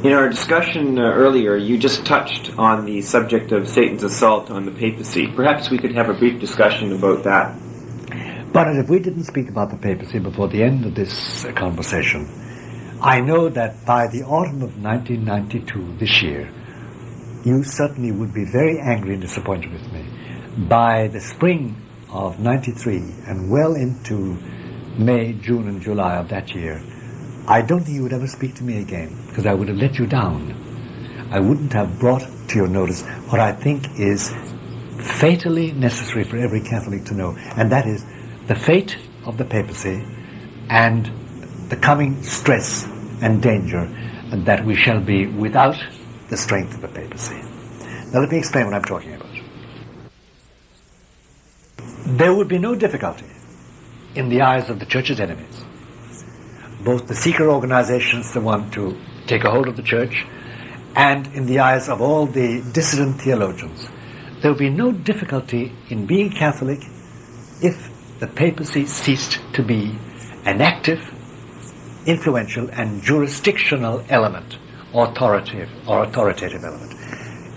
In our discussion earlier, you just touched on the subject of Satan's assault on the papacy. Perhaps we could have a brief discussion about that. But if we didn't speak about the papacy before the end of this conversation, I know that by the autumn of 1992, this year, you certainly would be very angry and disappointed with me. By the spring of 93 and well into May, June and July of that year, I don't think you would ever speak to me again, because I would have let you down. I wouldn't have brought to your notice what I think is fatally necessary for every Catholic to know, and that is the fate of the papacy and the coming stress and danger that we shall be without the strength of the papacy. Now let me explain what I'm talking about. There would be no difficulty in the eyes of the Church's enemies, both the seeker organizations that want to take a hold of the Church, and in the eyes of all the dissident theologians. There would be no difficulty in being Catholic if the papacy ceased to be an active, influential and jurisdictional element, authoritative element.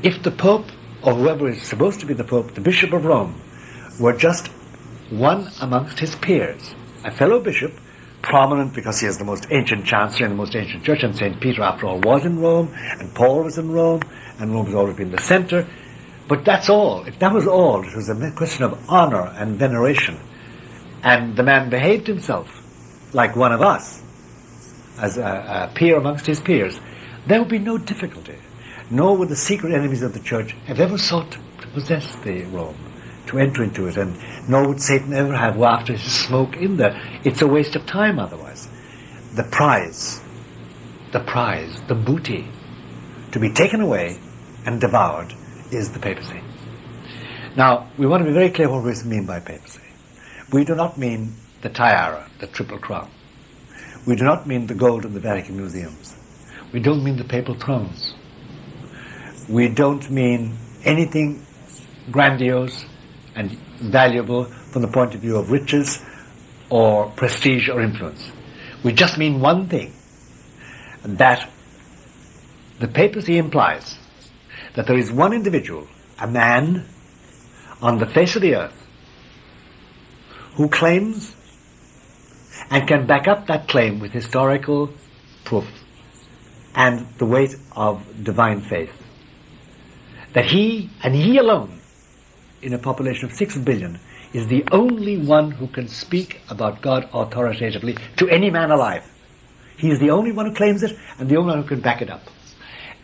If the Pope, or whoever is supposed to be the Pope, the Bishop of Rome, were just one amongst his peers, a fellow bishop, prominent because he is the most ancient chancellor in the most ancient church, and St. Peter, after all, was in Rome, and Paul was in Rome, and Rome has always been the center. But that's all. If that was all, it was a question of honor and veneration, and the man behaved himself like one of us, as a peer amongst his peers, there would be no difficulty. Nor would the secret enemies of the Church have ever sought to possess the Rome, to enter into it, and nor would Satan ever have wafted his smoke in there. It's a waste of time otherwise. The prize, the booty, to be taken away and devoured is the papacy. Now, we want to be very clear what we mean by papacy. We do not mean the tiara, the triple crown. We do not mean the gold in the Vatican museums. We don't mean the papal thrones. We don't mean anything grandiose and valuable from the point of view of riches or prestige or influence. We just mean one thing, that the papacy implies that there is one individual, a man, on the face of the earth who claims and can back up that claim with historical proof and the weight of divine faith, that he, and he alone, in a population of 6 billion, is the only one who can speak about God authoritatively to any man alive. He is the only one who claims it, and the only one who can back it up.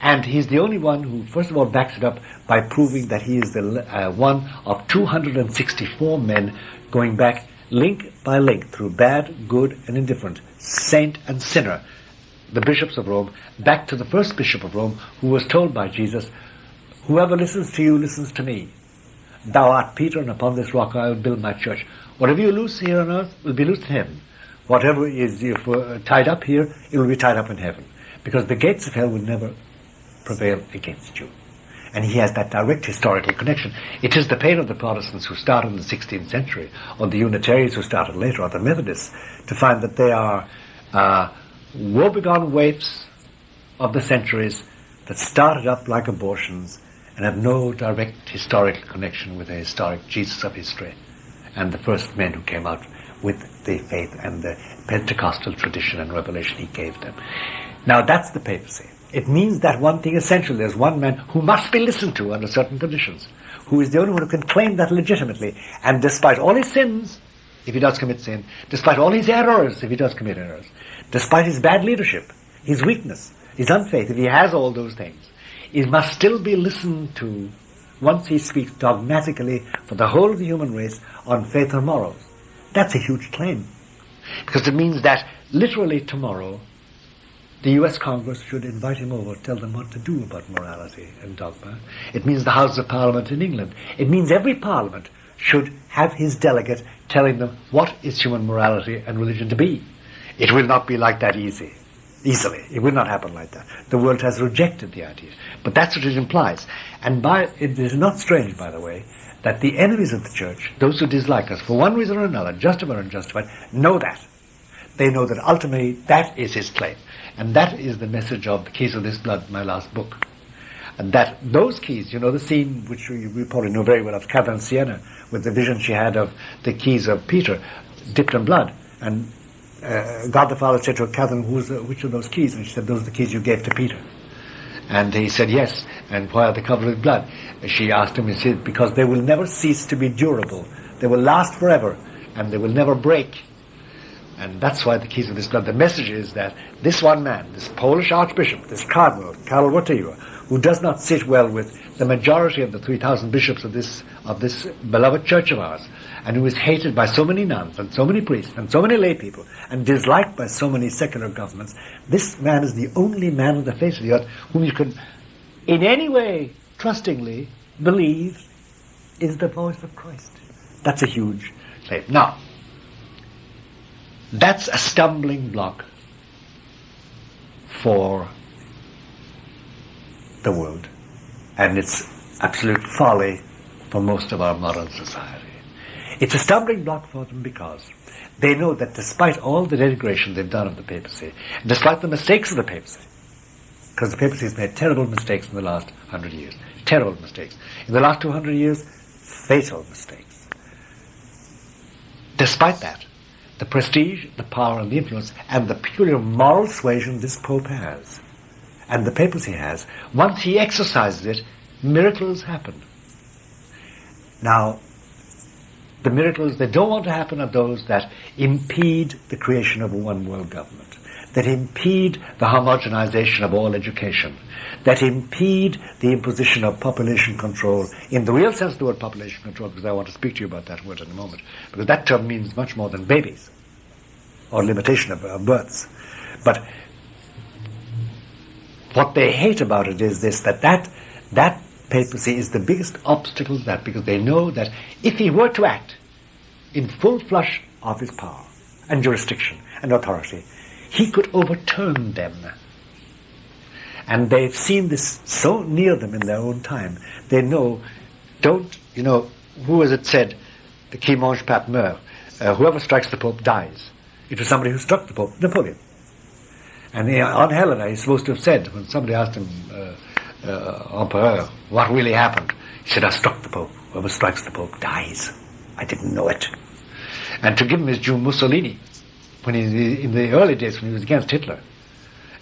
And he's the only one who, first of all, backs it up by proving that he is the one of 264 men going back link by link through bad, good, and indifferent, saint and sinner, the bishops of Rome, back to the first bishop of Rome, who was told by Jesus, "Whoever listens to you listens to me. Thou art Peter, and upon this rock I will build my church. Whatever you loose here on earth will be loosed in heaven. Whatever is tied up here, it will be tied up in heaven. Because the gates of hell will never prevail against you." And he has that direct historical connection. It is the pain of the Protestants who started in the 16th century, or the Unitarians who started later, or the Methodists, to find that they are woebegone waifs of the centuries that started up like abortions and have no direct historical connection with the historic Jesus of history and the first men who came out with the faith and the Pentecostal tradition and revelation he gave them. Now that's the papacy. It means that one thing essential. There's one man who must be listened to under certain conditions, who is the only one who can claim that legitimately, and despite all his sins, if he does commit sin, despite all his errors, if he does commit errors, despite his bad leadership, his weakness, his unfaith, if he has all those things, he must still be listened to once he speaks dogmatically for the whole of the human race on faith and morals. That's a huge claim, because it means that literally tomorrow the US Congress should invite him over, tell them what to do about morality and dogma. It means the House of Parliament in England. It means every parliament should have his delegate telling them what is human morality and religion to be. It will not be like that easily. It will not happen like that. The world has rejected the idea. But that's what it implies. And it is not strange, by the way, that the enemies of the Church, those who dislike us for one reason or another, justified or unjustified, know that. They know that ultimately that is his claim. And that is the message of the Keys of This Blood, my last book. And that those keys, the scene which we probably know very well of Catherine Siena, with the vision she had of the keys of Peter dipped in blood. And God the Father said to her, Catherine, which of those keys? And she said, those are the keys you gave to Peter. And he said, yes. And why are they covered with blood? She asked him, he said, because they will never cease to be durable. They will last forever, and they will never break. And that's why the Keys of This Blood, the message is that this one man, this Polish Archbishop, this Cardinal, Karol Wojtyła, who does not sit well with the majority of the 3,000 bishops of this beloved church of ours, and who is hated by so many nuns and so many priests and so many lay people and disliked by so many secular governments, this man is the only man on the face of the earth whom you can in any way trustingly believe is the voice of Christ. That's a huge claim. Now, that's a stumbling block for the world, and it's absolute folly for most of our modern society. It's a stumbling block for them because they know that despite all the denigration they've done of the papacy, and despite the mistakes of the papacy, because the papacy has made terrible mistakes in the last 100 years, terrible mistakes. In the last 200 years, fatal mistakes. Despite that, the prestige, the power and the influence and the peculiar moral suasion this Pope has, and the papacy has, once he exercises it, miracles happen. Now, the miracles they don't want to happen are those that impede the creation of a one world government, that impede the homogenization of all education, that impede the imposition of population control, in the real sense of the word population control, because I want to speak to you about that word in a moment, because that term means much more than babies, or limitation of births. But what they hate about it is this, that papacy is the biggest obstacle to that, because they know that if he were to act in full flush of his power and jurisdiction and authority, he could overturn them. And they've seen this so near them in their own time. They know, who has it said, the qui mange pape meurt, whoever strikes the Pope dies. It was somebody who struck the Pope, Napoleon. And on Helena, he's supposed to have said, when somebody asked him, Emperor, what really happened? He said, I struck the Pope. Whoever strikes the Pope dies. I didn't know it. And to give him his due, Mussolini, when in the early days when he was against Hitler,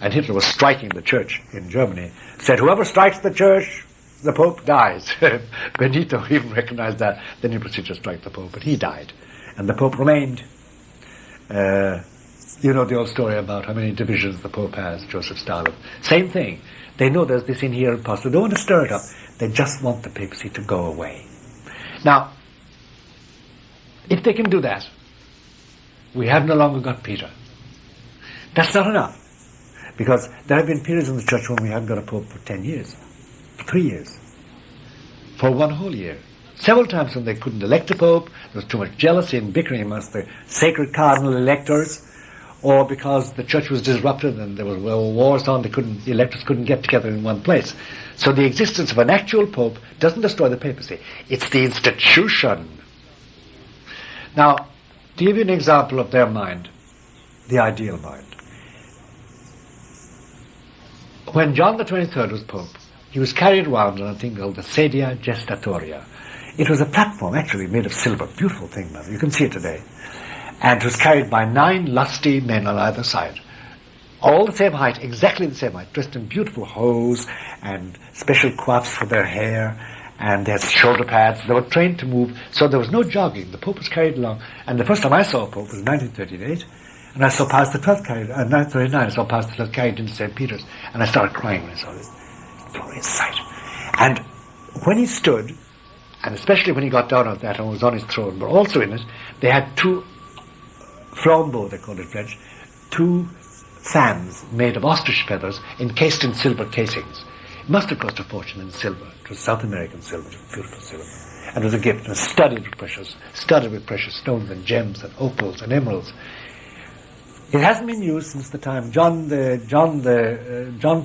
and Hitler was striking the church in Germany, said, whoever strikes the church, the Pope dies. Benito even recognized that. Then he proceeded to strike the Pope, but he died. And the Pope remained. You know the old story about how many divisions the Pope has, Joseph Stalin. Same thing. They know there's this inherent possibility. They don't want to stir it up. They just want the papacy to go away. Now, if they can do that, we have no longer got Peter. That's not enough. Because there have been periods in the church when we haven't got a pope for 10 years, for 3 years, for 1 whole year. Several times when they couldn't elect a pope, there was too much jealousy and bickering amongst the sacred cardinal electors, or because the church was disrupted and there were wars on, the electors couldn't get together in one place. So the existence of an actual pope doesn't destroy the papacy. It's the institution. Now, to give you an example of their mind, the ideal mind. When John the 23rd was pope, he was carried around on a thing called the sedia gestatoria. It was a platform actually made of silver, beautiful thing, man. You can see it today. And it was carried by 9 lusty men on either side. All the same height, exactly the same height, dressed in beautiful hose and special coifs for their hair, and they had shoulder pads. They were trained to move, so there was no jogging. The Pope was carried along. And the first time I saw a Pope was in 1938, and I saw Pius XII carried, 1939, I saw Pius XII carried into St. Peter's, and I started crying when I saw this glorious sight. And when he stood, and especially when he got down on that and was on his throne, but also in it, they had 2 flambeaux, they call it in French, 2 fans made of ostrich feathers encased in silver casings. It must have cost a fortune in silver. It was South American silver, beautiful silver. And it was a gift, and studded with precious stones and gems and opals and emeralds. It hasn't been used since the time John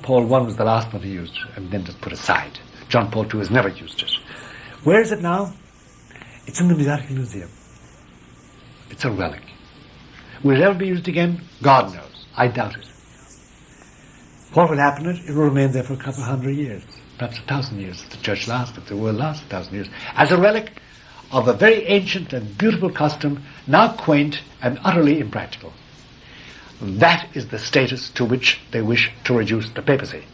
Paul I was the last one who used it, and then just put aside. John Paul II has never used it. Where is it now? It's in the Vatican Museum. It's a relic. Will it ever be used again? God knows. I doubt it. What will happen? It will remain there for a couple of 100 years, perhaps 1,000 years, if the church lasts, if the world lasts 1,000 years, as a relic of a very ancient and beautiful custom, now quaint and utterly impractical. That is the status to which they wish to reduce the papacy.